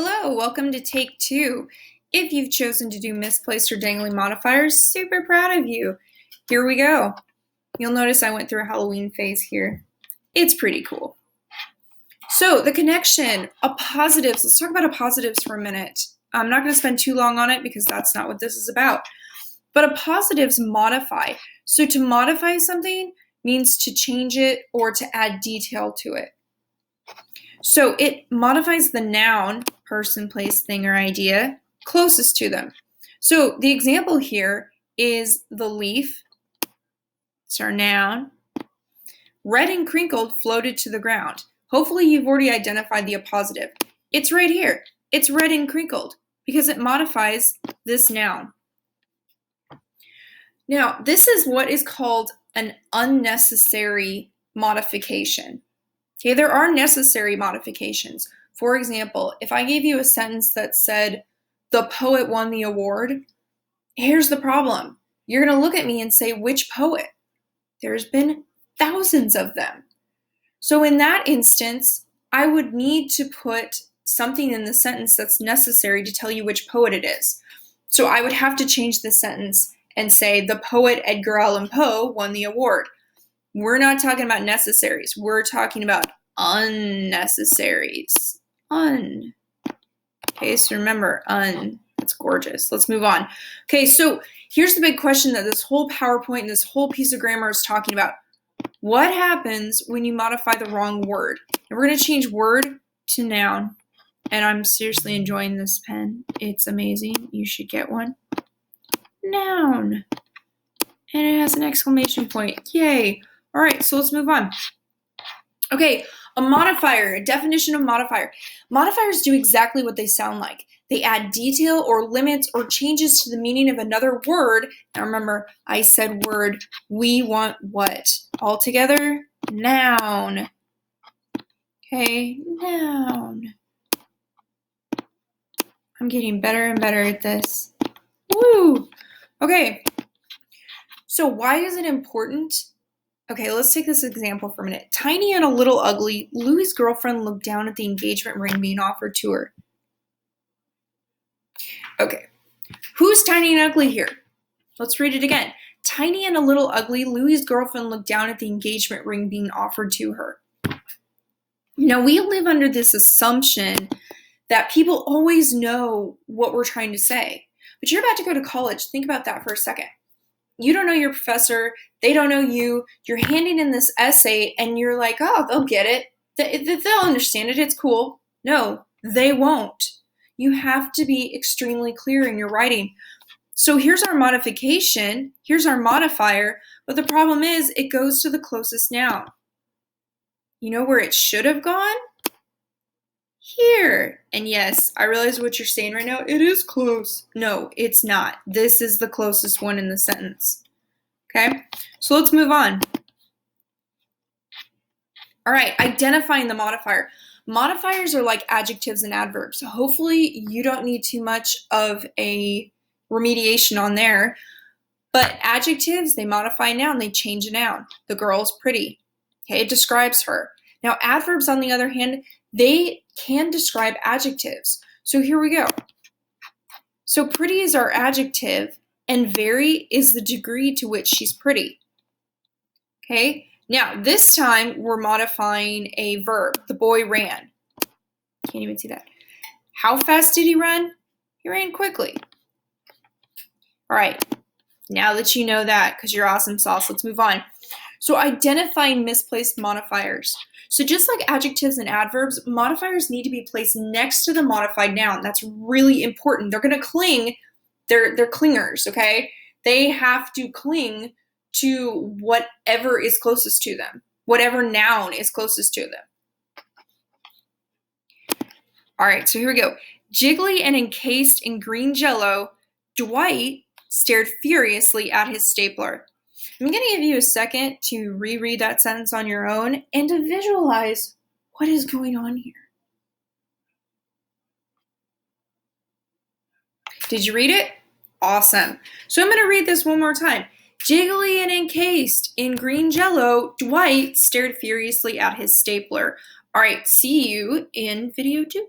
Hello, welcome to take 2. If you've chosen to do misplaced or dangling modifiers, super proud of you. Here we go. You'll notice I went through a Halloween phase here. It's pretty cool. So the connection, appositives. Let's talk about appositives for a minute. I'm not going to spend too long on it because that's not what this is about. But appositives modify. So to modify something means to change it or to add detail to it. So it modifies the noun, person, place, thing, or idea, closest to them. So the example here is the leaf. It's our noun. Red and crinkled floated to the ground. Hopefully you've already identified the appositive. It's right here. It's red and crinkled because it modifies this noun. Now, this is what is called an unnecessary modification. Okay, there are necessary modifications. For example, if I gave you a sentence that said, the poet won the award, here's the problem. You're going to look at me and say, which poet? There's been thousands of them. So in that instance, I would need to put something in the sentence that's necessary to tell you which poet it is. So I would have to change the sentence and say, the poet Edgar Allan Poe won the award. We're not talking about necessaries. We're talking about unnecessaries. Okay, so remember, that's gorgeous. Let's move on. Okay, so here's the big question that this whole PowerPoint and this whole piece of grammar is talking about. What happens when you modify the wrong word? And we're going to change word to noun. And I'm seriously enjoying this pen. It's amazing. You should get one. Noun. And it has an exclamation point. Yay. All right, so let's move on. Okay, a modifier, a definition of modifier. Modifiers do exactly what they sound like. They add detail or limits or changes to the meaning of another word. Now remember, I said word. We want what? All together? Noun. Okay, noun. I'm getting better and better at this. Woo! Okay. So why is it important? Okay, let's take this example for a minute. Tiny and a little ugly, Louie's girlfriend looked down at the engagement ring being offered to her. Okay, who's tiny and ugly here? Let's read it again. Tiny and a little ugly, Louie's girlfriend looked down at the engagement ring being offered to her. Now, we live under this assumption that people always know what we're trying to say. But you're about to go to college. Think about that for a second. You don't know your professor. They don't know you. You're handing in this essay and you're like, oh, they'll get it. They'll understand it. It's cool. No, they won't. You have to be extremely clear in your writing. So here's our modification. Here's our modifier. But the problem is it goes to the closest noun. You know where it should have gone? Here. And yes, I realize what you're saying right now. It is close. No, it's not. This is the closest one in the sentence. Okay, so let's move on. All right, identifying the modifier. Modifiers are like adjectives and adverbs. So hopefully you don't need too much of a remediation on there. But adjectives, they modify a noun. They change a noun. The girl's pretty. Okay, it describes her. Now adverbs, on the other hand, they can describe adjectives. So here we go. So pretty is our adjective, and very is the degree to which she's pretty. Okay, now this time we're modifying a verb. The boy ran. Can't even see that. How fast did he run? He ran quickly. All right, now that you know that, because you're awesome sauce, let's move on. So identifying misplaced modifiers. So just like adjectives and adverbs, modifiers need to be placed next to the modified noun. That's really important. They're going to cling. They're clingers, okay? They have to cling to whatever is closest to them, whatever noun is closest to them. All right, so here we go. Jiggly and encased in green jello, Dwight stared furiously at his stapler. I'm going to give you a second to reread that sentence on your own and to visualize what is going on here. Did you read it? Awesome. So I'm going to read this one more time. Jiggly and encased in green jello, Dwight stared furiously at his stapler. All right, see you in video 2.